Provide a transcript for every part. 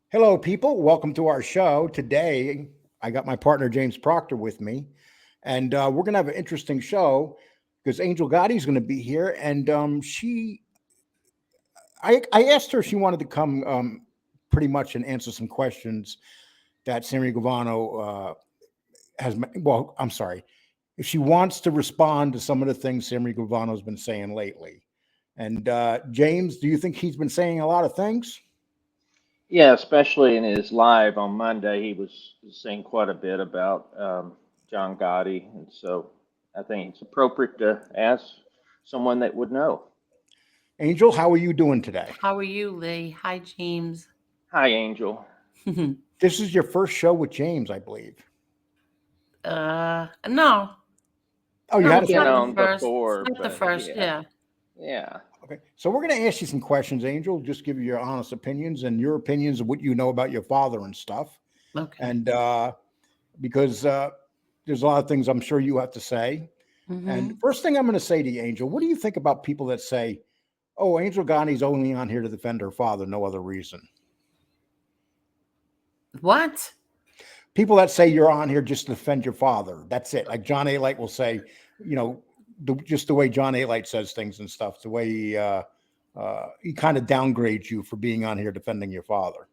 Hello, people. Welcome to our show. Today, I got my partner James Proctor with me, and we're going to have an interesting show because Angel Gotti is going to be here. And I asked her if she wanted to come, pretty much, and answer some questions that Sammy Gravano has. Well, I'm sorry, if she wants to respond to some of the things Sammy Gravano has been saying lately. And James, do you think he's been saying a lot of things? Yeah, especially in his live on Monday, he was saying quite a bit about John Gotti, and so I think it's appropriate to ask someone that would know. Angel, how are you doing today? How are you, Lee? Hi, James. Hi, Angel. This is your first show with James, I believe. No, Oh, you no, had You've a it's been not second. the on first. It's before, not the but first. yeah, Yeah. yeah. Okay, so we're going to ask you some questions, Angel. Just give you your honest opinions and your opinions of what you know about your father and stuff. Okay. And because there's a lot of things I'm sure you have to say. And Mm-hmm. first thing I'm going to say to you, Angel, what do you think about people that say, "Oh, Angel Gotti's only on here to defend her father, no other reason"? What? People that say you're on here just to defend your father. That's it. Like John A. Light will say, you know, just the way John A. Light says things and stuff, the way he kind of downgrades you for being on here defending your father.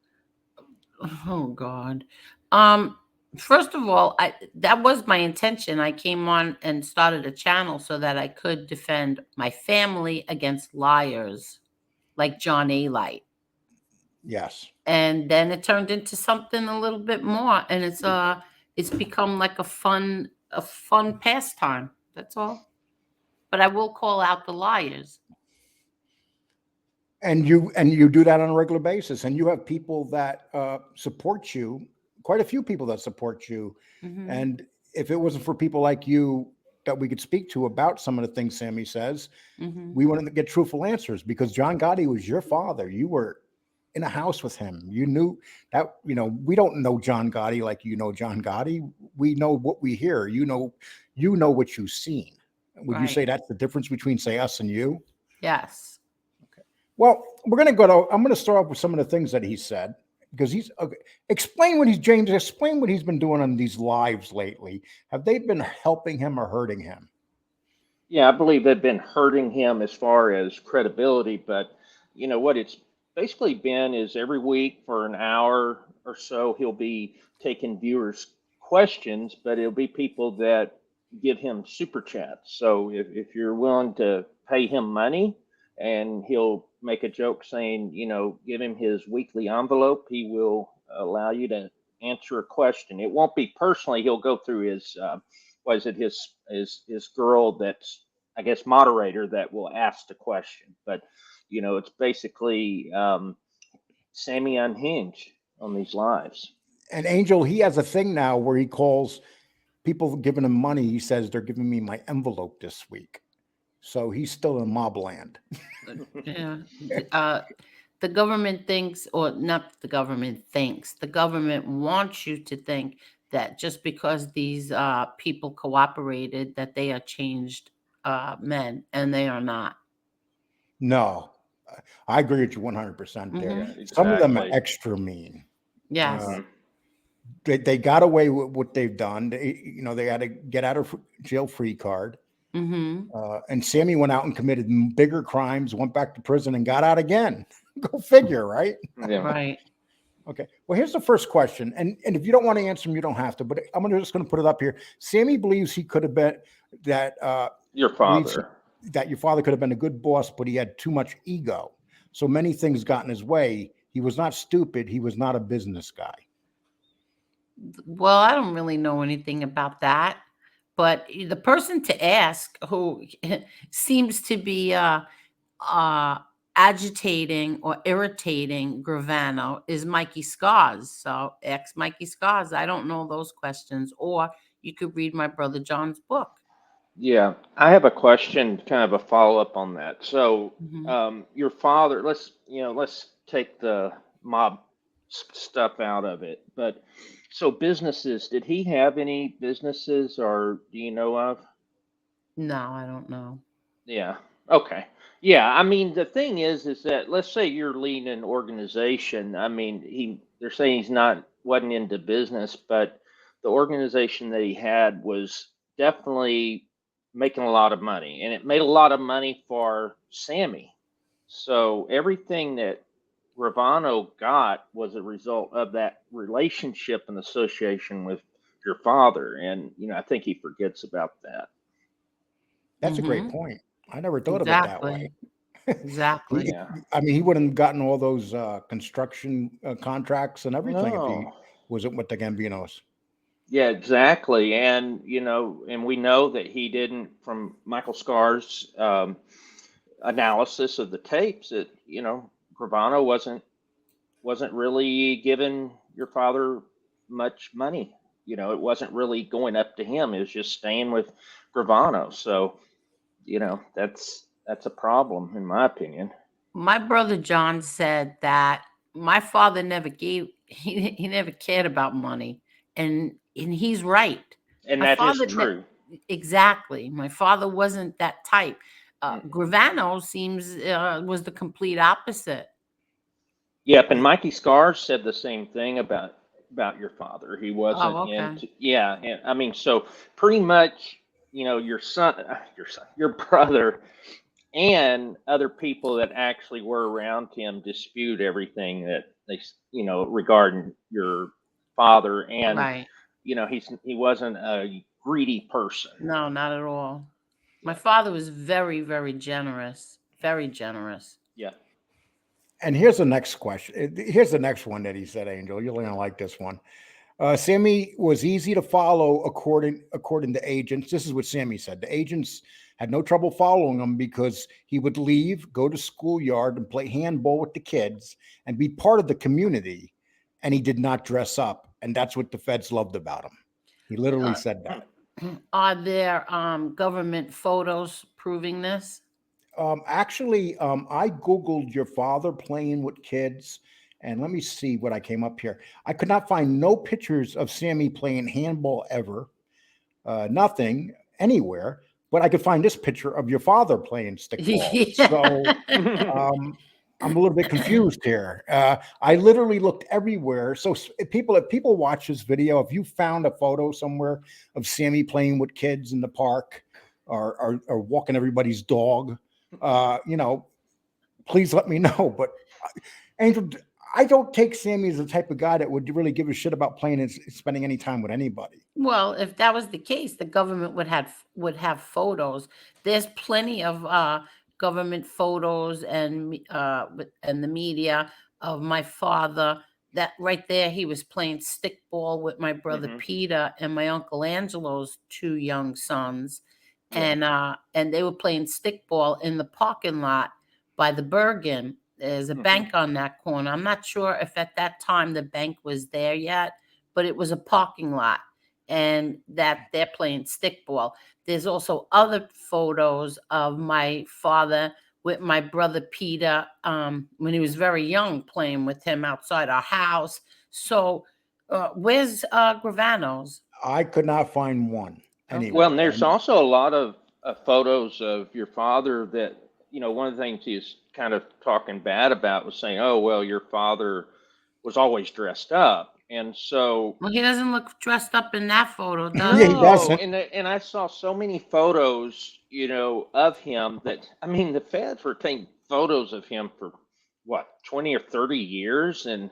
Oh God. Um. First of all, I that was my intention. I came on and started a channel so that I could defend my family against liars like John A. Light. Yes. And then it turned into something a little bit more, and it's become like a fun pastime. That's all. But I will call out the liars. And you do that on a regular basis, and you have people that support you, quite a few people that support you. Hmm. And if it wasn't for people like you that we could speak to about some of the things Sammy says, Hmm. we wanted to get truthful answers because John Gotti was your father. You were in a house with him. You knew that, we don't know John Gotti like you know John Gotti. We know what we hear. You know what you've seen. Would you Right. say that's the difference between, say, us and you? Yes. Well, we're going to go to, I'm going to start off with some of the things that he said because he's okay. Explain what he's been doing on these lives lately. Have they been helping him or hurting him? Yeah, I believe they've been hurting him as far as credibility, but you know what it's basically been is every week for an hour or so he'll be taking viewers' questions, but it'll be people that give him super chats. So if you're willing to pay him money and he'll make a joke saying, give him his weekly envelope, he will allow you to answer a question. It won't be personally, he'll go through his what is it, his girl that's I guess moderator that will ask the question. But it's basically Sammy unhinged on these lives. And Angel, he has a thing now where he calls people giving him money. He says they're giving me my envelope this week. So he's still in mob land. Yeah. The government thinks, or not the government thinks, the government wants you to think that just because these people cooperated, that they are changed men, and they are not. No, I agree with you 100% there. Yeah, Hmm. Some of them are exactly. extra mean. Uh, Yes. Hmm. they got away with what they've done. They had a get out of jail free card. Hmm. And Sammy went out and committed bigger crimes, went back to prison, and got out again. Go figure, right? Yeah. Right. Okay. Well, here's the first question, and if you don't want to answer them, you don't have to. But just going to put it up here. Sammy believes he could have been that Your believes father. that your father could have been a good boss, but he had too much ego. So many things got in his way. He was not stupid. He was not a business guy. Well, I don't really know anything about that, but the person to ask who seems to be uh, agitating or irritating Gravano is Mikey Scars. So, ex Mikey Scars. I don't know those questions, or you could read my brother John's book. Yeah, I have a question, kind of a follow up on that. So, Hmm. your father, let's take the mob stuff out of it. But so businesses, did he have any businesses, or do you know of? No, I don't know. Yeah. Okay. Yeah. I mean, the thing is that let's say you're leading an organization. I mean, they're saying wasn't into business, but the organization that he had was definitely making a lot of money, and it made a lot of money for Sammy. So everything that Gravano got was a result of that relationship and association with your father. And, I think he forgets about that. That's a great Mm-hmm. point. I never thought of it that way. Exactly. Exactly. Yeah. I mean, he wouldn't have gotten all those construction contracts and everything if he No. wasn't with the Gambinos. Yeah, exactly. And, and we know that he didn't, from Michael Scar's analysis of the tapes, that, Gravano wasn't really giving your father much money. It wasn't really going up to him. It was just staying with Gravano. So, that's a problem in my opinion. My brother John said that my father never he never cared about money, and he's right. And My that is father true. exactly. My father wasn't that type. Mm. Gravano seems was the complete opposite. Yep, and Mikey Scars said the same thing about your father. He wasn't Oh, okay. into, yeah, and I mean, so pretty much, your brother, and other people that actually were around him dispute everything that regarding your father, and Right. he wasn't a greedy person. No, not at all. My Yeah, father was very, very generous. Very generous. yeah. And here's the next question. Here's the next one that he said, Angel. You're going to like this one. Sammy was easy to follow according to agents. This is what Sammy said. The agents had no trouble following him because he would leave, go to schoolyard and play handball with the kids and be part of the community. And he did not dress up. And that's what the feds loved about him. He literally Uh, said that. are there government photos proving this? Actually, I Googled your father playing with kids, and let me see what I came up here. I could not find no pictures of Sammy playing handball ever, nothing anywhere, but I could find this picture of your father playing stickball. So I'm a little bit confused here. I literally looked everywhere. So if people watch this video, if you found a photo somewhere of Sammy playing with kids in the park or walking everybody's dog, please let me know. But Angel, I don't take Sammy as the type of guy that would really give a shit about playing and spending any time with anybody. Well, if that was the case, the government would have photos. There's plenty of government photos and the media of my father. That right there, he was playing stickball with my brother Hmm. Peter and my uncle Angelo's two young sons, Yeah. and they were playing stickball in the parking lot by the Bergen. There's a Hmm. bank on that corner. I'm not sure if at that time the bank was there yet, but it was a parking lot and that they're playing stickball. There's also other photos of my father with my brother Peter when he was very young, playing with him outside our house. So, where's Gravano's? I could not find one Okay. Well, anywhere. and there's And also a lot of photos of your father that, one of the things he's kind of talking bad about was saying, oh, well, your father was always dressed up. And so, Well, he doesn't look dressed up in that photo, does yeah, he he? no, doesn't. and I saw so many photos, of him that, I mean, the feds were taking photos of him for what, 20 or 30 years, and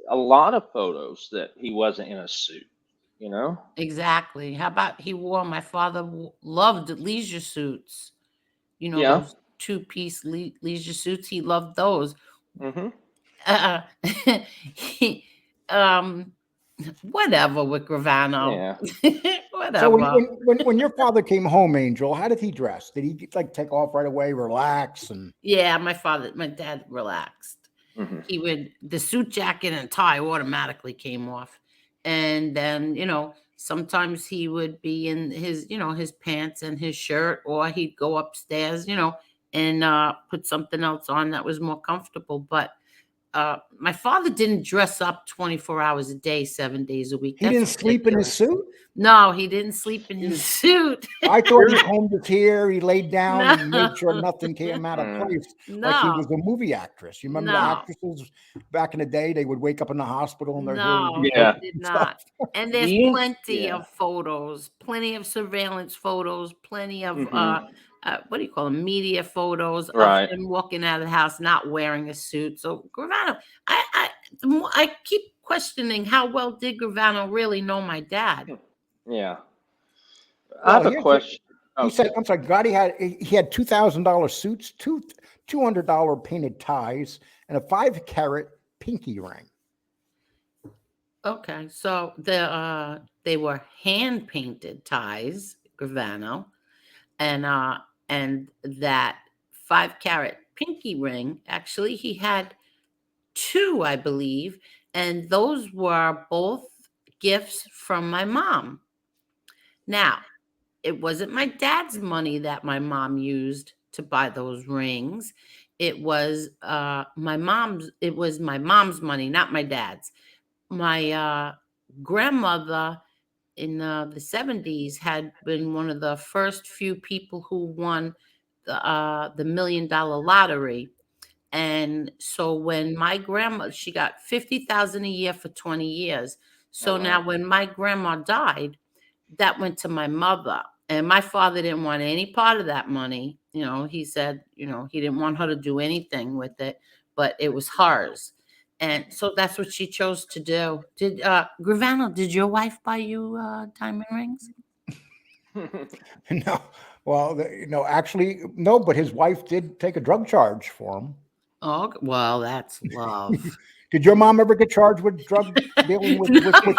a lot of photos that he wasn't in a suit, you know? Exactly. How about he wore my father loved leisure suits. You know Yeah. those two-piece leisure suits. He loved those. Hmm. Uh, he, um, whatever with Gravano. Yeah. So when, Whatever. when when when your father came home, Angel, how did he dress? Did he like take off right away, relax, and Yeah, my dad relaxed. Hmm. He would the suit jacket and tie automatically came off, and then sometimes he would be in his pants and his shirt, or he'd go upstairs, and put something else on that was more comfortable. But my father didn't dress up 24 hours a day, 7 days a week. He didn't That's sleep in his ridiculous. suit? No, he didn't sleep in his suit. I thought he combed his hair, he laid down and made sure No, nothing came out of place, like he was no, a movie actress. You remember the no, actresses back in the day? They would wake up in the hospital and their hair would be no, combed he Yeah. did and stuff. not. And Do there's you? plenty Yeah. of photos, plenty of surveillance photos, plenty of Hmm. what do you call them? Media photos of Right. him walking out of the house not wearing a suit. So Gravano, the more I keep questioning how well did Gravano really know my dad? Yeah. I Well, have a question. he said, Okay. I'm sorry, Gotti had $2,000 suits, $200 painted ties, and a 5-carat pinky ring. Okay, so they were hand painted ties, Gravano, and and that 5 carat pinky ring. Actually, he had two, I believe, and those were both gifts from my mom. Now, it wasn't my dad's money that my mom used to buy those rings. It was my mom's money, not my dad's. My grandmother in the 70s had been one of the first few people who won the $1 million lottery. And so when my grandma, she got 50,000 a year for 20 years. Oh So now wow. when my grandma died, that went to my mother. And my father didn't want any part of that money. He said, he didn't want her to do anything with it, but it was hers. And so that's what she chose to do. Did Gravano, did your wife buy you diamond rings? No, well, no, actually, no, but his wife did take a drug charge for him. Oh, well, that's love. Did your mom ever get charged with drug dealing with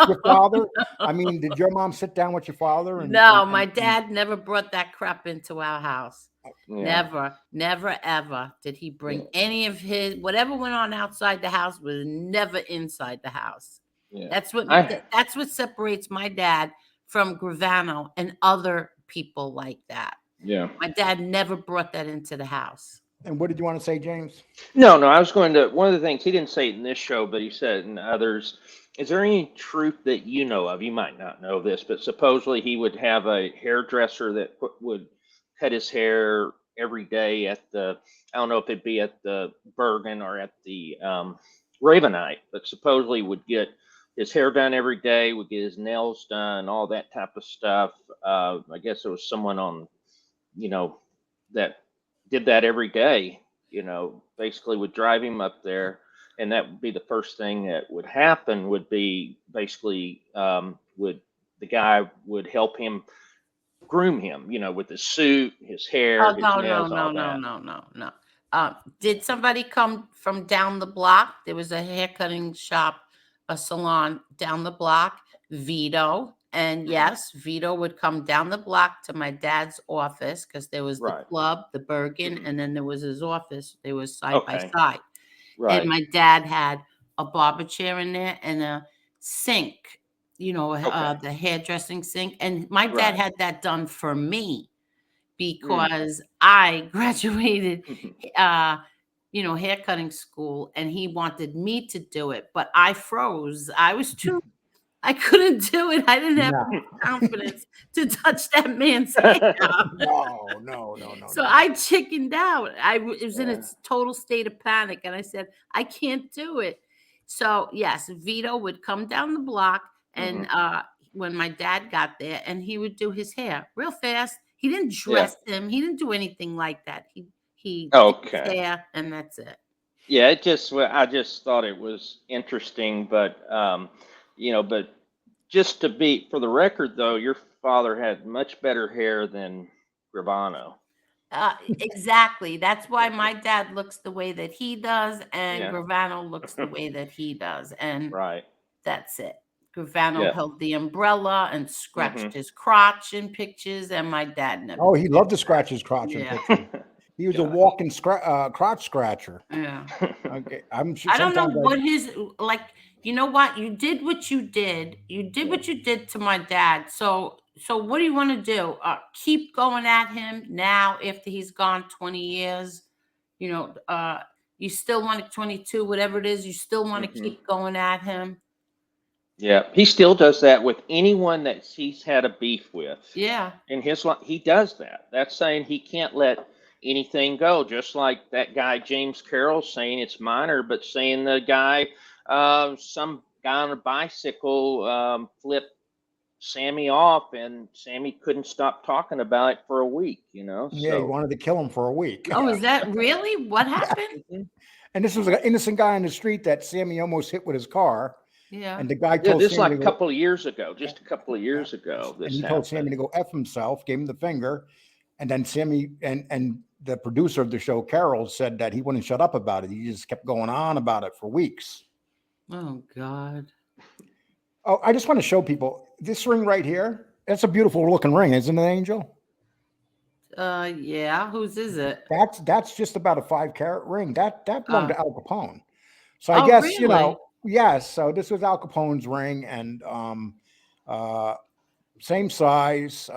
your father? I No. mean, did your mom sit down with your father No, my dad never brought that crap into our house. Yeah. Never, never, ever did he Yeah. bring any of his whatever went on outside the house was never inside the house. Yeah. That's that's what separates my dad from Gravano and other people like that. Yeah. My dad never brought that into the house. And what did you want to say, James? No, I was going to, one of the things he didn't say it in this show, but he said it in others. Is there any truth that you know of? You might not know this, but supposedly he would have a hairdresser that would cut his hair every day at I don't know if it'd be at the Bergen or at the Ravenite, but supposedly would get his hair done every day, would get his nails done, all that type of stuff. I guess it was someone on, you know, that did that every day, basically would drive him up there. And that would be the first thing that would happen would be basically would the guy would help him groom him, with his suit, his hair, Oh, his no, no, nails, all no, no, that. no, no, no. Did somebody come from down the block? There was a hair cutting shop, a salon down the block, Vito. And yes, Vito would come down the block to my dad's office because there was the Right. club, the Bergen, and then there was his office. They were side by Okay. side. And Right. my dad had a barber chair in there and a sink, Okay. the hairdressing sink. And my dad Right. had that done for me Mm. because I graduated, hair cutting school, and he wanted me to do it, but I froze. I couldn't do it. I didn't have No, enough confidence to touch that man's hair. no. So I chickened out. It was in a Yeah. total state of panic, and I said, I can't do it. So yes, Vito would come down the block, and Hmm. when my dad got there, and he would do his hair real fast. He didn't Yeah. dress him. He didn't do anything like that. He did his Okay. hair, and that's it. Yeah, I just thought it was interesting, but just to be for the record though, your father had much better hair than Gravano. Exactly. That's why my dad looks the way that he does, and Yeah. Gravano looks the way that he does, and Right. that's it. Gravano Yeah. held the umbrella and Hmm. scratched his crotch in pictures, and my dad never Oh, did he loved to that. scratch his crotch in Yeah, pictures. He was a Gosh. walking crotch scratcher. yeah. Okay, I'm sure I don't know sometimes what his like. You know what? You did what you did. You did Yeah. what you did to my dad. So what do you want to do? Keep going at him now after he's gone 20 years. You know, You still want to 22, whatever it is. You still want to keep going at him. Yeah, he still does that with anyone that he's had a beef with. Yeah. In his life, he does that. That's saying he can't let anything go. Just like that guy James Carroll saying it's minor, but saying the guy, some guy on a bicycle, flipped Sammy off, and Sammy couldn't stop talking about it for a week. Yeah, he So wanted to kill him for a week. Oh, is that really what happened? And this was an innocent guy in the street that Sammy almost hit with his car. Yeah. And the guy yeah, told this is like Sammy a couple of years ago, just a couple of years ago. and This he told happened. Sammy to go F himself, gave him the finger. And then Sammy and the producer of the show, Carol, said that he wouldn't shut up about it. He just kept going on about it for weeks. Oh, God. Oh, I just want to show people this ring right here. That's a beautiful looking ring, isn't it, Angel? Yeah. Whose is it? That's just about a 5-carat ring. That belonged to Al Capone. So I Oh, guess, really? yes. So this was Al Capone's ring, and same size.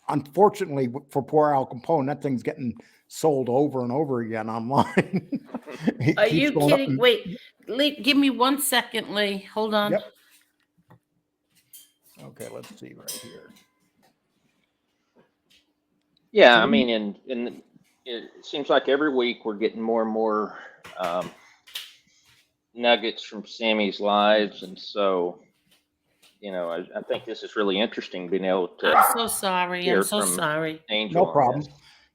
Unfortunately for poor Al Capone, that thing's getting sold over and over again online. It Are keeps you going up kidding? and- Wait, Lee, give me 1 second, Lee. Hold on. Yep. Okay, let's see right here. Yeah, I mean, and it seems like every week we're getting more and more nuggets from Sammy's lives, and so I think this is really interesting being able to I'm so sorry. hear I'm so from sorry. Angel. No problem.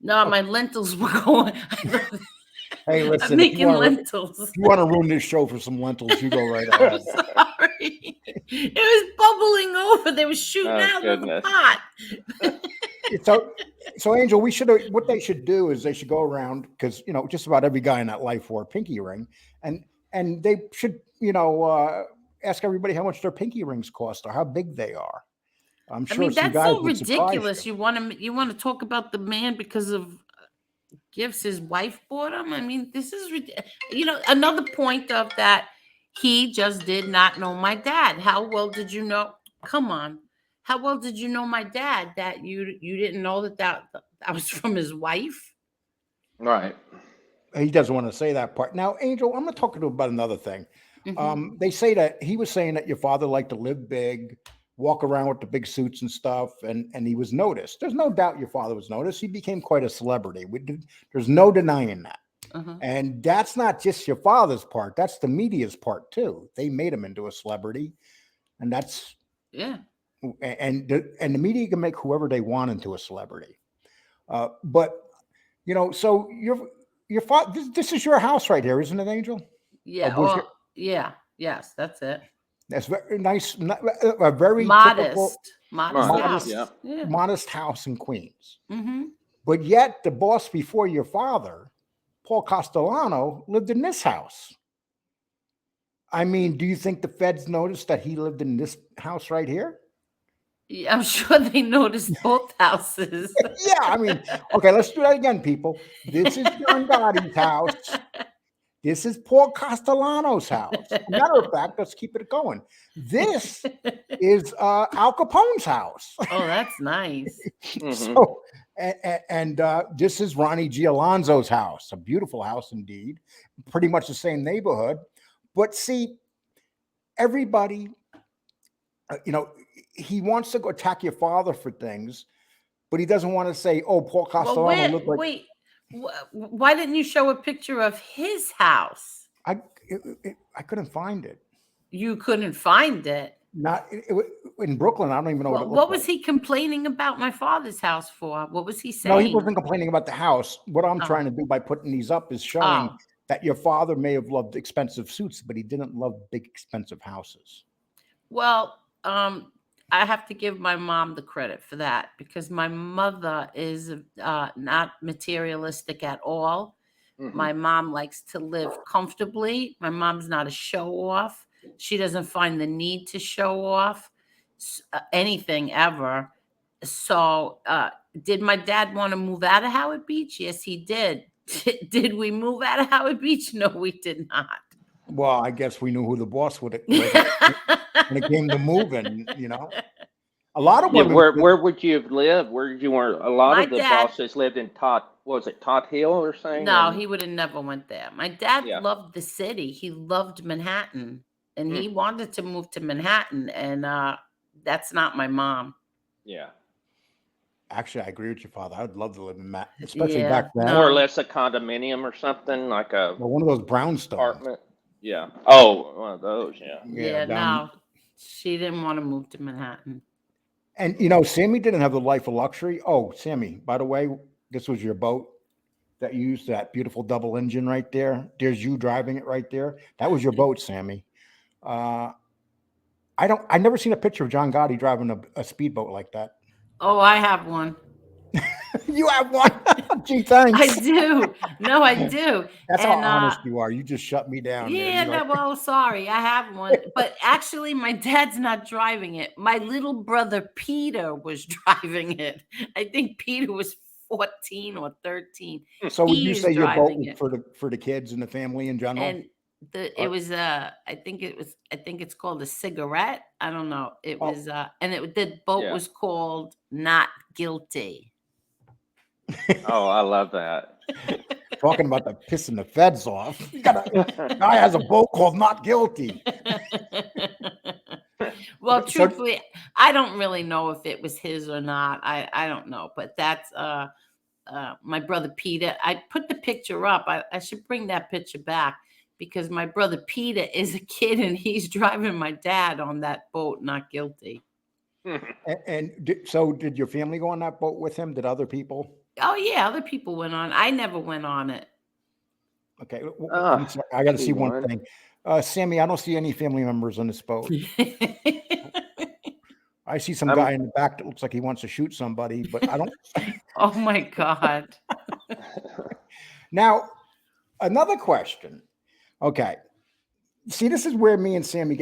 No, my lentils were going. Hey, listen, I'm if you making wanna- lentils. If you want to ruin this show for some lentils, you go right I'm ahead. sorry. It was bubbling over. They were shooting Oh, out of the goodness. pot. So Angel, what they should do is they should go around, because just about every guy in that life wore a pinky ring, and they should ask everybody how much their pinky rings cost or how big they are. I'm I sure mean, some that's guys so would surprise ridiculous. you. You want to talk about the man because of gifts his wife bought him? I mean, this is another point of that. He just did not know my dad. How well did you know? Come on. How well did you know my dad that you didn't know that was from his wife? Right. He doesn't want to say that part. Now, Angel, I'm going to talk to you about another thing. They say that he was saying that your father liked to live big, walk around with the big suits and stuff, and he was noticed. There's no doubt your father was noticed. He became quite a celebrity. There's no denying that. And that's not just your father's part. That's the media's part too. They made him into a celebrity, and that's and the media can make whoever they want into a celebrity. But so your father. This is your house right here, isn't it, Angel? Yeah. Yes, that's it. That's very nice. A very Modest Modest, house. yeah. modest house in Queens. Mm-hmm. But yet the boss before your father, Paul Castellano, lived in this house. I mean, do you think the feds noticed that he lived in this house right here? Yeah, I'm sure they noticed both houses. Yeah, I mean, okay, let's do that again, people. This is John Gotti's house. This is Paul Castellano's house. Matter of fact, let's keep it going. This is Al Capone's house. Oh, that's nice. So, and this is Ronnie G. Alonzo's house, a beautiful house indeed, pretty much the same neighborhood. But see, everybody, he wants to go attack your father for things, but he doesn't want to say, "Oh, Paul Castellano looked like." Wait, why didn't you show a picture of his house? I couldn't find it. You couldn't find it. Not in Brooklyn. I don't even know What was he complaining about my father's house for? What was he saying? No, he wasn't complaining about the house. What I'm trying to do by putting these up is showing that your father may have loved expensive suits, but he didn't love big, expensive houses. Well, I have to give my mom the credit for that, because my mother is not materialistic at all. My mom likes to live comfortably. My mom's not a show off. She doesn't find the need to show off anything ever. So did my dad want to move out of Howard Beach? Yes, he did. Did we move out of Howard Beach? No, we did not. Well, I guess we knew who the boss was when it came to moving, A lot of Yeah, women. where would you have lived? Where did you work? A lot My of the dad, bosses lived in what was it, Tot Hill or something? no, And he would have never went there. My dad yeah. loved the city. He loved Manhattan, and Hmm. he wanted to move to Manhattan, and that's not my mom. Yeah. Actually, I agree with your father. I would love to live in Matt, especially back Yeah, then. More or no. less a condominium or something, like a Well, one of those brownstones. apartment. Yeah. Oh, one of those, yeah. Yeah, Yeah, down. no. She didn't want to move to Manhattan. And Sammy didn't have the life of luxury. Oh, Sammy, by the way, this was your boat that you used, that beautiful double engine right there. There's you driving it right there. That was your boat, Sammy. Uh, I never seen a picture of John Gotti driving a speedboat like that. Oh, I have one. You have one. Gee, I thanks. do. No, I do. That's how And honest you are. You just shut me down there. yeah, You're no, like, well, sorry, I have one. But actually, my dad's not driving it. My little brother Peter was driving it. I think Peter was 14 or 13. so would you He is say your boat driving was it. for the kids and the family in general? And it Or- was I think it's called a cigarette. I don't know. It oh, was and the boat Yeah. was called Not Guilty. Oh, I love that. talking about the pissing the feds off. You got a guy has a boat called Not Guilty. Well, Okay, so truthfully, I don't really know if it was his or not. I don't know, but that's my brother Peter. I put the picture up. I should bring that picture back because my brother Peter is a kid and he's driving my dad on that boat, Not Guilty. so did your family go on that boat with him? Did other people? Oh yeah, other people went on. I never went on it. Okay, I'm Ah, sorry. I got to he see one won. thing. Sammy, I don't see any family members on this boat. I see some guy I'm in the back that looks like he wants to shoot somebody, but I don't. Oh my God. Now, another question. Okay, see, this is where me and Sammy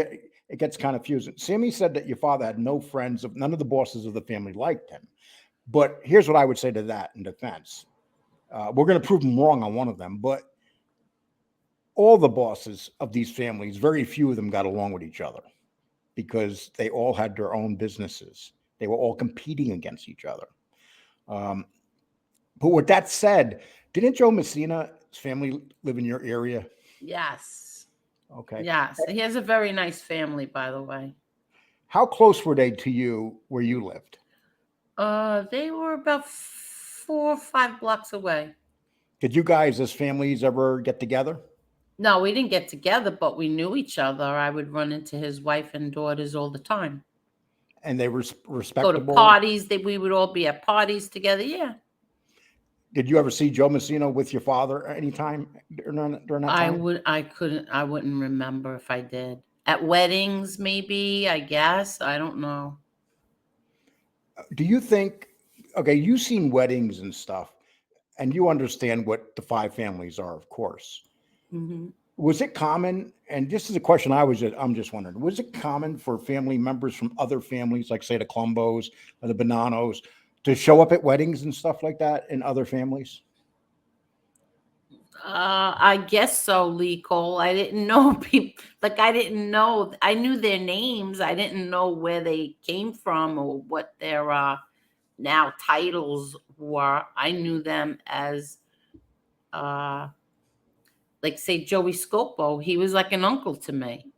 it gets kind of confusing. Sammy said that your father had no friends of none of the bosses of the family liked him. But here's what I would say to that in defense. We're going to prove him wrong on one of them, but all the bosses of these families, very few of them got along with each other because they all had their own businesses. They were all competing against each other. But with that said, didn't Joe Messina's family live in your area? Yes. Okay. Yes. He has a very nice family, by the way. How close were they to you where you lived? They were about 4 or 5 blocks away. Did you guys as families ever get together? No, we didn't get together, but we knew each other. I would run into his wife and daughters all the time. And they were Go to respectable? parties. We would all be at parties together. Yeah. Did you ever see Joe Messina with your father anytime during that time? I wouldn't remember if I did. At weddings, maybe, I guess. I don't know. Do you think, okay, you've seen weddings and stuff, and you understand what the five families are, of course. Hmm. Was it common, and this is a question I'm just wondering, was it common for family members from other families, like say the Columbos or the Bonanos, to show up at weddings and stuff like that in other families? I guess so, Lee Cole. I didn't know people like I didn't know. I knew their names. I didn't know where they came from or what their now titles were. I knew them as uh like say Joey Scopo. He was like an uncle to me.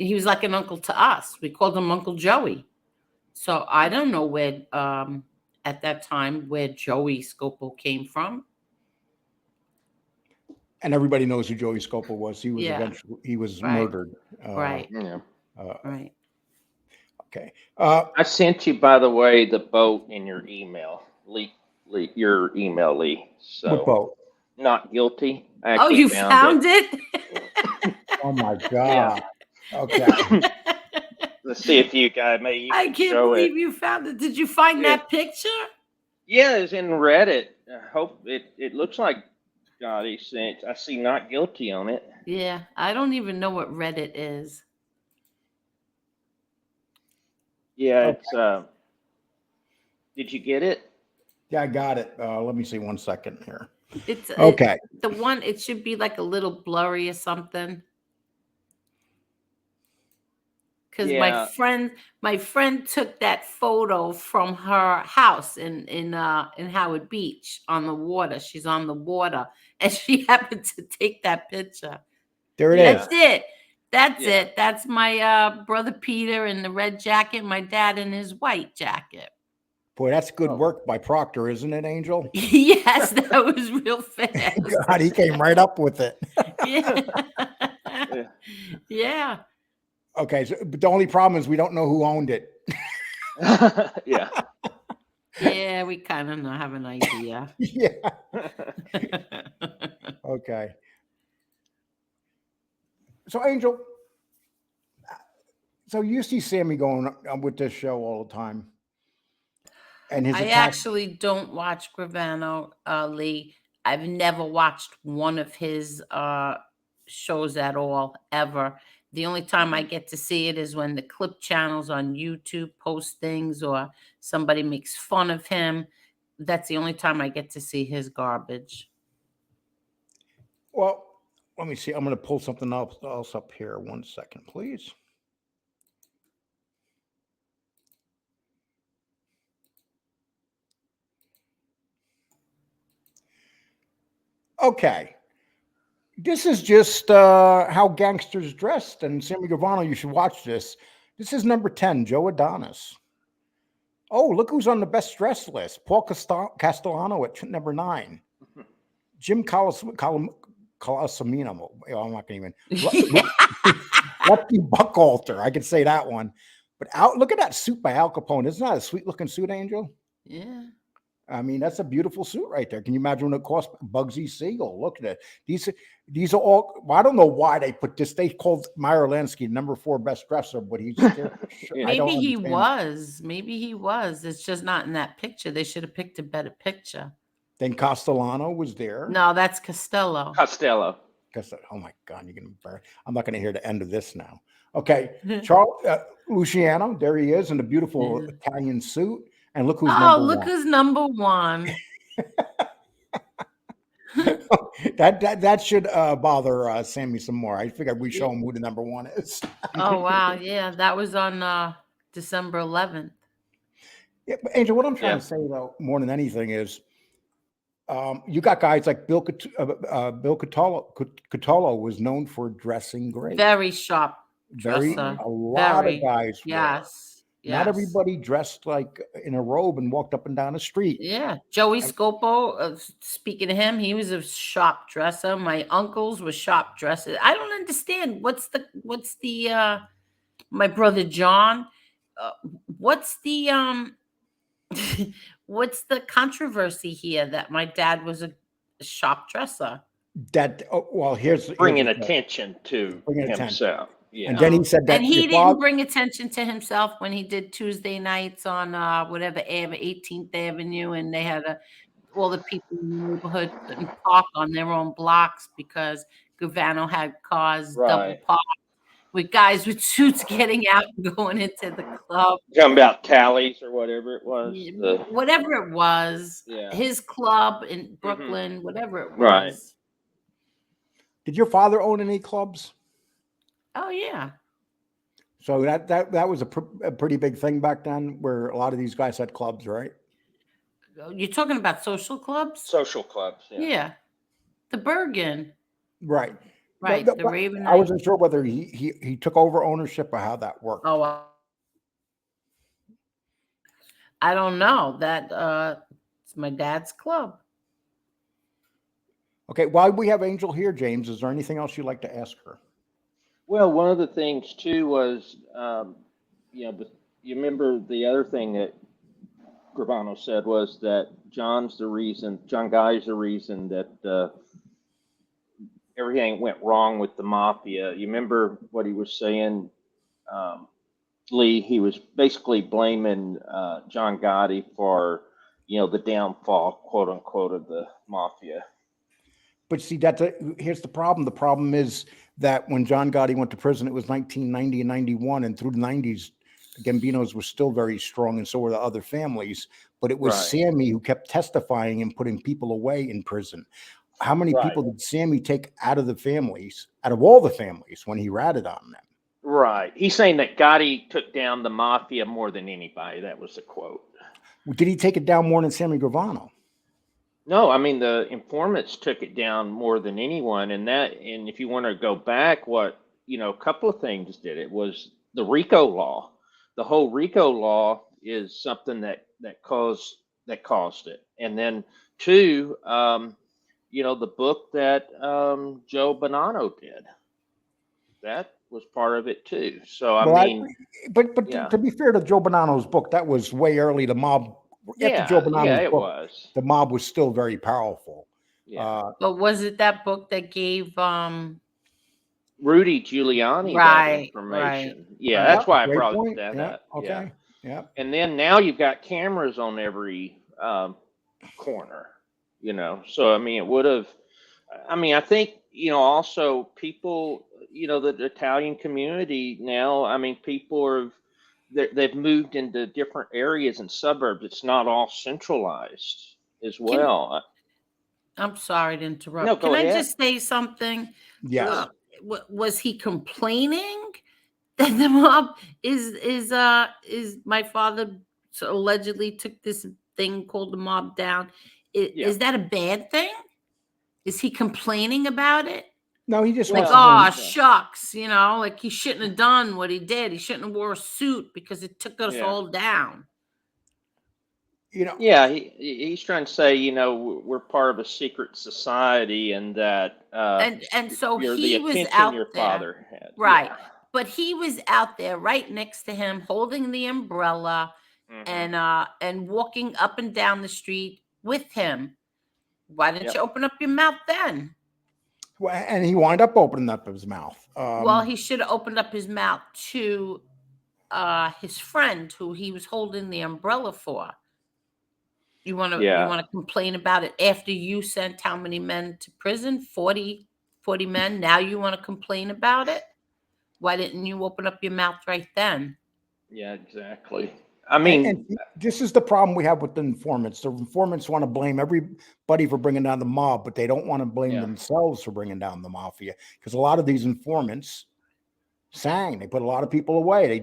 He was like an uncle to us. We called him Uncle Joey. So I don't know where at that time where Joey Scopo came from. And everybody knows who Joey Scopa was. Yeah, He was right, murdered. right, Yeah. right. Okay. I sent you, by the way, the boat in your email, your email, Lee. What So boat? not guilty. I Oh, actually you found found it. it? Oh my Yeah. God. Okay. Let's see if you guys maybe you I can can't show it. believe you found it. Did you find Yeah. that picture? Yeah, it's in Reddit. I hope it looks like Gotti sent. I see not guilty on it. Yeah, I don't even know what Reddit is. Yeah, Okay. it's did you get it? Yeah, I got it. Let me see 1 second here. It's Okay. the one. It should be like a little blurry or something. because Yeah. my friend took that photo from her house in Howard Beach on the water. She's on the water, and she happened to take that picture. There it That's is. it. That's Yeah. it. That's my brother Peter in the red jacket, my dad in his white jacket. Boy, that's good Oh. work by Proctor, isn't it, Angel? Yes, that was real fast. God, he came right up with it. Yeah. Yeah. Yeah. Okay, so, but the only problem is we don't know who owned it. Yeah. Yeah, we kind of have an idea. Yeah. Okay. So, Angel, so you see Sammy going with this show all the time, and his I attack. actually don't watch Gravano Lee. I've never watched one of his shows at all, ever. The only time I get to see it is when the clip channels on YouTube post things or somebody makes fun of him. That's the only time I get to see his garbage. Well, let me see. I'm going to pull something else up here. 1 second, please. Okay. This is just how gangsters dressed. And Sammy Gravano, you should watch this. This is number 10, Joe Adonis. Oh, look who's on the best dressed list. Paul Castellano at number 9. Jim Colasamino. I'm not going to even. Lefty Buckalter. I could say that one. But look at that suit by Al Capone. Isn't that a sweet looking suit, Angel? Yeah. I mean, that's a beautiful suit right there. Can you imagine what it cost? Bugsy Siegel. Look at it. These are all. Well, I don't know why they put this. They called Meyer Lansky number 4 best dresser, but he's. Yeah. Maybe he was. Maybe he was. It's just not in that picture. They should have picked a better picture. Then Castellano was there. No, that's Costello. Costello. Oh my God, you're gonna. I'm not going to hear the end of this now. Okay, Charles Luciano. There he is in a beautiful Italian suit. And look who's who's number 1. that should bother Sammy some more. I figured we show him who the number 1 is. Oh wow, yeah, that was on December 11th. Yeah, but Angel, what I'm trying to say though, more than anything, is you got guys like Bill Catolo was known for dressing great. Very sharp dresser. A lot of guys. Yes. Not everybody dressed like in a robe and walked up and down the street. Yeah. Joey Scopo, speaking of him, he was a sharp dresser. My uncles were sharp dressers. I don't understand. What's the my brother John, what's the what's the controversy here that my dad was a sharp dresser? Here's bringing attention to himself. Yeah. And then he said that. And he didn't bring attention to himself when he did Tuesday nights on whatever 18th Avenue, and they had all the people in the neighborhood couldn't park on their own blocks because Gravano had cars double parked with guys with suits getting out and going into the club. Talking about tallies or whatever it was. Whatever it was. Yeah. His club in Brooklyn, whatever it was. Right. Did your father own any clubs? Oh yeah. So that was a pretty big thing back then, where a lot of these guys had clubs, right? You're talking about social clubs? Social clubs. Yeah. The Bergen. Right. Right. The Raven. I wasn't sure whether he took over ownership or how that worked. Oh, I don't know. That it's my dad's club. Okay. While we have Angel here, James, is there anything else you'd like to ask her? Well, one of the things too was, you remember the other thing that Gravano said was that John Gotti's the reason that everything went wrong with the mafia. You remember what he was saying, Lee? He was basically blaming John Gotti for, the downfall, quote unquote, of the mafia. But see, here's the problem. The problem is that when John Gotti went to prison, it was 1990 and 91, and through the 90s, the Gambinos were still very strong, and so were the other families. But it was Sammy who kept testifying and putting people away in prison. How many people did Sammy take out of the families, out of all the families, when he ratted on them? Right. He's saying that Gotti took down the mafia more than anybody. That was the quote. Did he take it down more than Sammy Gravano? No, I mean the informants took it down more than anyone, and if you want to go back, a couple of things did it was the RICO law. The whole RICO law is something that caused it, and then two, the book that Joe Bonanno did, that was part of it too. So I Well, mean, but yeah, to be fair to Joe Bonanno's book, that was way early. The mob, after Joe yeah, Bonanno's it book, was, the mob was still very powerful. yeah. But was it that book that gave Rudy Giuliani that right, right, information. Yeah, Yeah, right. that's why I great brought point. that Yeah, up. Yeah. okay. Yeah. And then now you've got cameras on every corner, So, I mean, I think, also people, the Italian community now, I mean, they've moved into different areas and suburbs. It's not all centralized as Can well. I'm sorry to No, interrupt. Can go I ahead. just say something? Yes. Sure. Was he complaining that the mob is my father allegedly took this thing called the mob down? Yeah. Is that a bad thing? Is he complaining about it? No, he just Like, wants to Well, oh bring. yeah. shucks, like he shouldn't have done what he did. He shouldn't have wore a suit because it took us Yeah. all down. You know, Yeah, he's trying to say, we're part of a secret society, and that And so you're the he was attention out your there, father had. right? Yeah. But he was out there right next to him, holding the umbrella Hmm. and walking up and down the street with him. Why didn't you Yep. open up your mouth then? and he wound up opening up his mouth. Well, he should have opened up his mouth to his friend who he was holding the umbrella for. You Yeah. want to complain about it after you sent how many men to prison? 40 men. Now you want to complain about it? Why didn't you open up your mouth right then? Yeah. Exactly. I And mean, this is the problem we have with the informants. The informants want to blame everybody for bringing down the mob, but they don't want to blame yeah. themselves for bringing down the mafia, because a lot of these informants sang. They put a lot of people away. They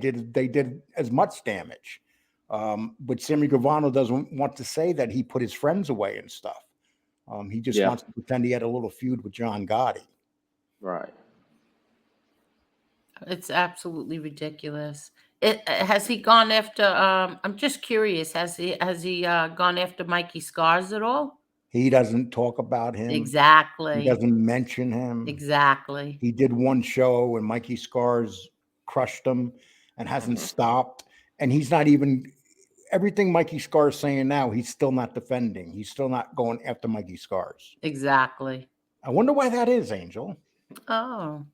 did as much damage. But Sammy Gravano doesn't want to say that he put his friends away and stuff. He just Yeah. wants to pretend he had a little feud with John Gotti. Right. It's absolutely ridiculous. Has he gone after? I'm just curious. Has he gone after Mikey Scars at all? He doesn't talk about him. He Exactly. doesn't mention him. Exactly. He did one show and Mikey Scars crushed him and hasn't Hmm. stopped. And he's not even everything Mikey Scars saying now. He's still not defending. He's still not going after Mikey Scars. Exactly. I wonder why that is, Angel. Oh.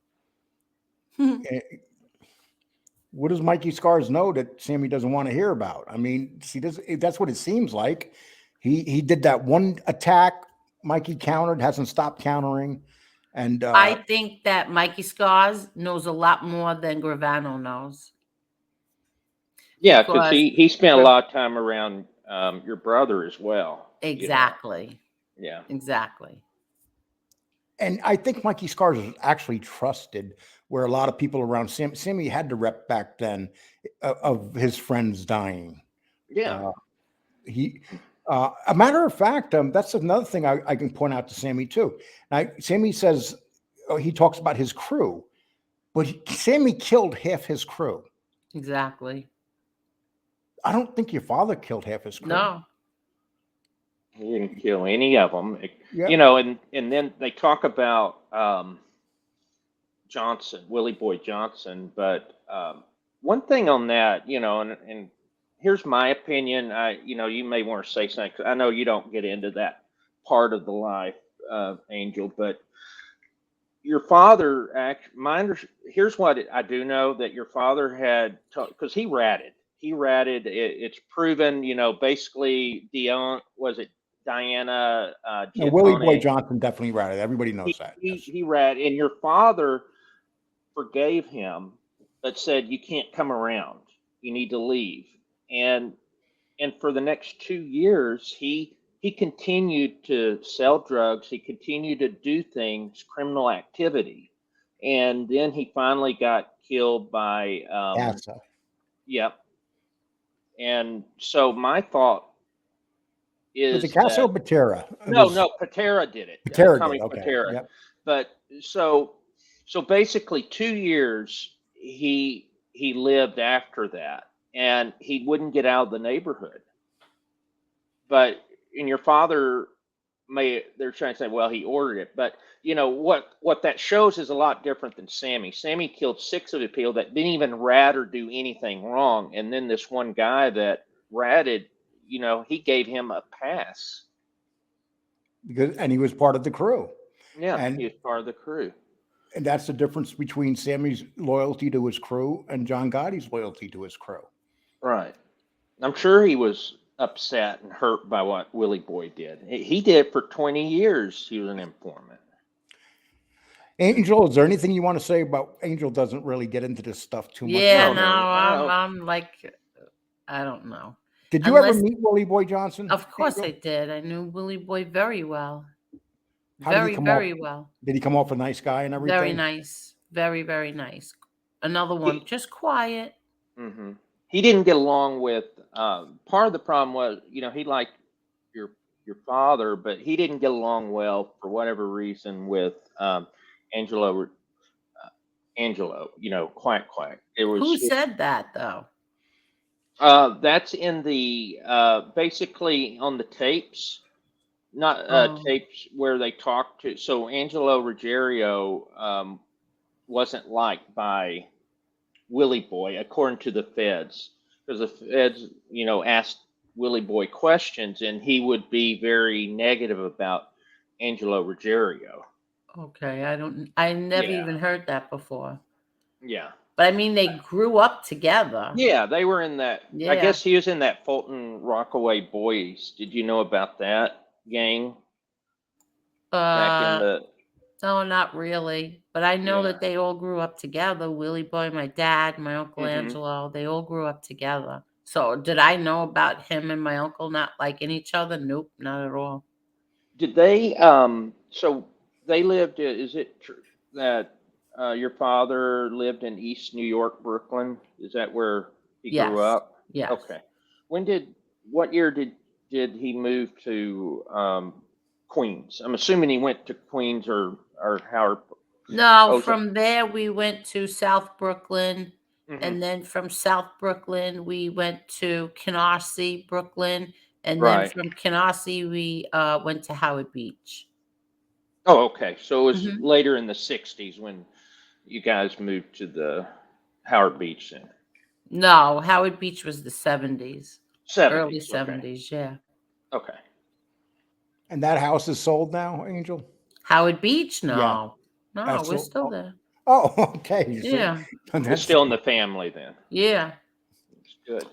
Eh, What does Mikey Scars know that Sammy doesn't want to hear about? I mean, see, that's what it seems like. He did that one attack. Mikey countered, hasn't stopped countering, and I think that Mikey Scars knows a lot more than Gravano knows Yeah, because because he spent a Gra- lot of time around your brother as well. exactly, Yeah. exactly. I think Mikey Scars is actually trusted, where a lot of people around Sammy had to rep back then of his friends dying. Yeah. Uh, he, a matter of fact, that's another thing I can point out to Sammy too. Now, Sammy says he talks about his crew, but Sammy killed half his crew. Exactly. I don't think your father killed half his crew. No. He didn't kill any of them. Yeah. And then they talk about Johnson, Willie Boy Johnson. But one thing on that, and here's my opinion. You may want to say something, 'cause I know you don't get into that part of the life, Angel, but your father here's what I do know, that your father had, because he ratted. He ratted. It's proven. Basically, Diana No, Willie Boy Giantone. Johnson definitely ratted. Everybody knows He that. he, Yes. he ratted, and your father forgave him, but said you can't come around. You need to leave. And for the next 2 years, he continued to sell drugs. He continued to do things, criminal activity. and then he finally got killed by Casa. yep. And so my thought Was it is Casa or that Patera? It no, was no, Patera did it. Patera did. Tommy Okay. Patera. Yep. But so basically 2 years he lived after that, and he wouldn't get out of the neighborhood. But in your father they're trying to say, well, he ordered it, but what that shows is a lot different than Sammy. Sammy killed 6 of the people that didn't even rat or do anything wrong, and then this one guy that ratted, he gave him a pass. And he was part of the crew. Yeah, And he was part of the crew. and that's the difference between Sammy's loyalty to his crew and John Gotti's loyalty to his crew. Right. I'm sure he was upset and hurt by what Willie Boy did. He did it for 20 years. He was an informant. Angel, is there anything you want to say about Angel? Doesn't really get into this stuff too much. Yeah, No, no, no. I'm like, I don't know. Did you ever Unless, meet Willie Boy Johnson? of course Angel? I did. I knew Willie Boy very well. How did he Very, come very off? well. Did he come off a nice guy and everything? Very nice. Very, very nice. Another one, just quiet. Mm-hmm. He didn't get along with. Part of the problem was, he liked your father, but he didn't get along well for whatever reason with Angelo. Angelo, quack quack. It was. Who said that though? That's in the basically on the tapes, not Oh, tapes where they talk to. So Angelo Ruggiero wasn't liked by Willie Boy, according to the feds, because the feds, asked Willie Boy questions, and he would be very negative about Angelo Ruggiero. okay. I never Yeah, even heard that before. yeah, But I mean, they grew up together. yeah. They were in that. I Yeah. guess he was in that Fulton Rockaway Boys. Did you know about that gang back in Uh, the? no, not really. But I know Yeah. that they all grew up together. Willie Boy, my dad, my Uncle Hmm. Angelo, they all grew up together. So did I know about him and my uncle not liking each other? Nope, not at all. Did they? So they lived. Is it true that your father lived in East New York, Brooklyn? Is that where he grew Yes. up? Yes. Okay. When did? What year did he move to Queens? I'm assuming he went to Queens or Howard. No, Oh, so, from there we went to South Brooklyn, hmm. and then from South Brooklyn we went to Canarsie, Brooklyn, and then Right. from Canarsie we went to Howard Beach. Oh, okay. So it was Hmm. later in the '60s when you guys moved to the Howard Beach then. No, Howard Beach was the 70s, early '70s. Okay. 70s. Yeah, Okay. And that house is sold now, Angel? Howard Beach. Yeah, No, no, that's we're so. still there. Oh, okay. You see, Yeah, It's that's still in the family then. yeah. It's good.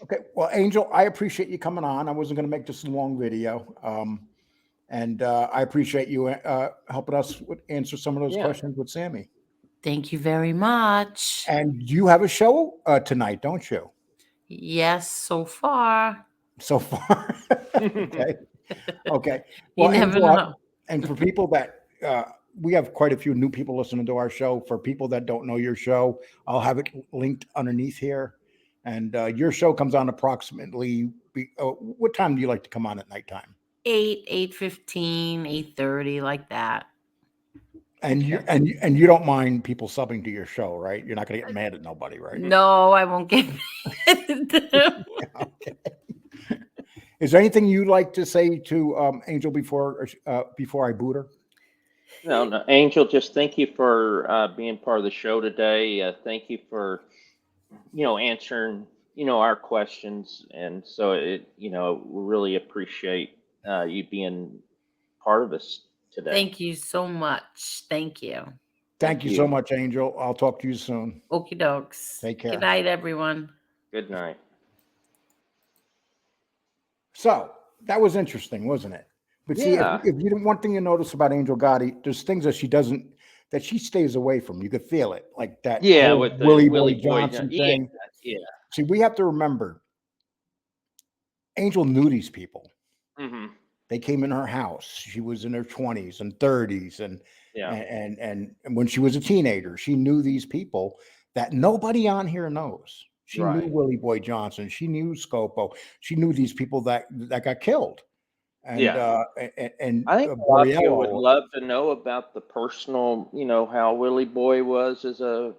okay. Well, Angel, I appreciate you coming on. I wasn't going to make this a long video, and I appreciate you helping us answer some of those Yeah. questions with Sammy. Thank you very much. And you have a show tonight, don't you? Yes, so far. So far, okay. Okay. You Well, never Angel, know. and for people that we have quite a few new people listening to our show. For people that don't know your show, I'll have it linked underneath here. And your show comes on approximately. What time do you like to come on at nighttime? 8:15, 8:30, like that. And you Okay. and you don't mind people subbing to your show, right? You're not going to get mad at nobody, right? No, I won't get mad. Okay. Is there anything you'd like to say to Angel before I boot her? No, no, Angel, just thank you for being part of the show today. Thank you for, answering, our questions. And so we really appreciate you being part of us today. Thank you so much. Thank you. Thank you so much, Angel. I'll talk to you soon. Okie dokes. Take care. Good night, everyone. Good night. So that was interesting, wasn't it? But see, Yeah. if you didn't, one thing you notice about Angel Gotti, there's things that she stays away from. You could feel it, like that Yeah, whole with the Willie Willie Boy Boy. Johnson Yeah, thing. yeah. See, we have to remember, Angel knew these people. Hmm. They came in her house. She was in her 20s and 30s, and Yeah. And when she was a teenager, she knew these people that nobody on here knows. She knew Right. Willie Boy Johnson. She knew Scopo. She knew these people that got killed. And Yeah. and I think a lot of people would Borriello. love to know about the personal, how Willie Boy was as a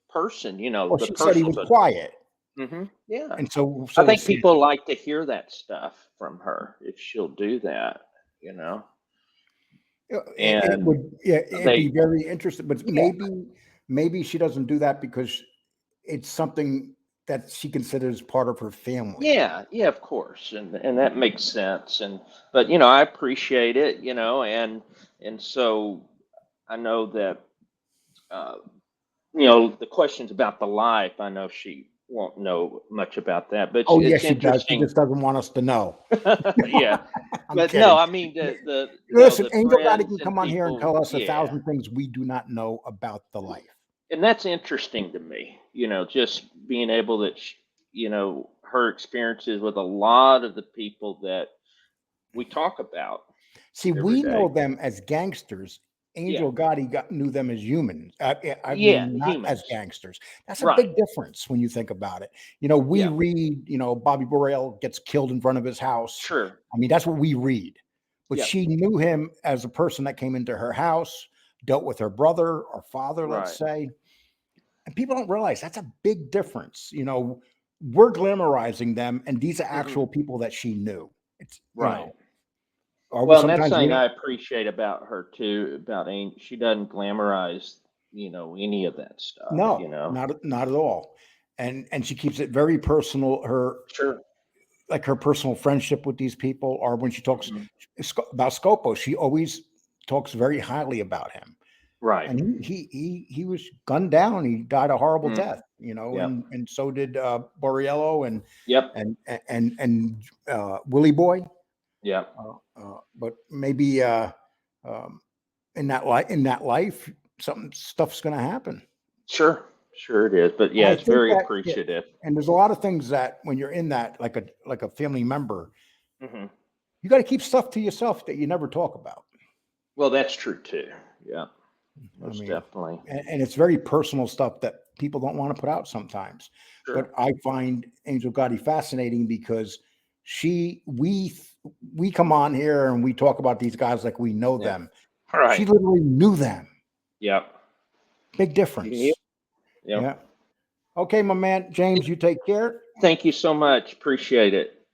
person, Well, the she said he personal. was quiet, Yeah. and so I so think see, people like to hear that stuff from her if she'll do that, you know. it And would, yeah, it'd be they, very interesting. But yeah, maybe she doesn't do that because it's something that she considers part of her family. yeah, of course, and that makes sense. But I appreciate it, and so I know that uh, the questions about the life. I know she won't know much about that, but Oh, yes, it's she does. She interesting. just doesn't want us to know. Yeah, I'm but no, kidding. I mean the Listen, the Angel Gotti friends can and come on here and people. tell us a Yeah, thousand things we do not know about the life. and that's interesting to me. Just being able that her experiences with a lot of the people that we talk about See, every we know day. them as gangsters. Yeah, Angel Gotti knew them as humans. I yeah, mean, the not as humans. gangsters. That's a Right. big difference when you think about it. We Yeah. read, Bobby Borrell gets killed in front of his house. Sure. I mean, that's what we read. But Yep. she knew him as a person that came into her house, dealt with her brother or father, let's Right. say. And people don't realize that's a big difference. We're glamorizing them, and these are Hmm. actual people that she knew. It's, Right. or Well, and that's sometimes we something don't. I appreciate about her too. About Amy, she doesn't glamorize, any of that stuff. No, not at all. And she keeps it very personal. Sure. Her personal friendship with these people, or when she talks Hmm. about Scopo, she always talks very highly about him. Right. And he was gunned down. He died a horrible Mm. death, Yep. and so did Borriello Yep. and Willie Boy. Yep. But maybe um, in that life, some stuff's going to happen. Sure. Sure it is. But And yeah, I it's think very that, yeah, appreciative. and there's a lot of things that when you're in that, like a family member, Hmm. you got to keep stuff to yourself that you never talk about. Well, that's true too. Yeah. I Most mean, definitely. and it's very personal stuff that people don't want to put out sometimes. But Sure. I find Angel Gotti fascinating because we come on here and we talk about these guys like we know Yeah. them. All She right. literally knew them. Yep. Big difference. Yep. Yeah. Okay, my man, James, you take care. Thank you so much. Appreciate it.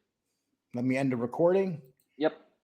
Let me end the recording.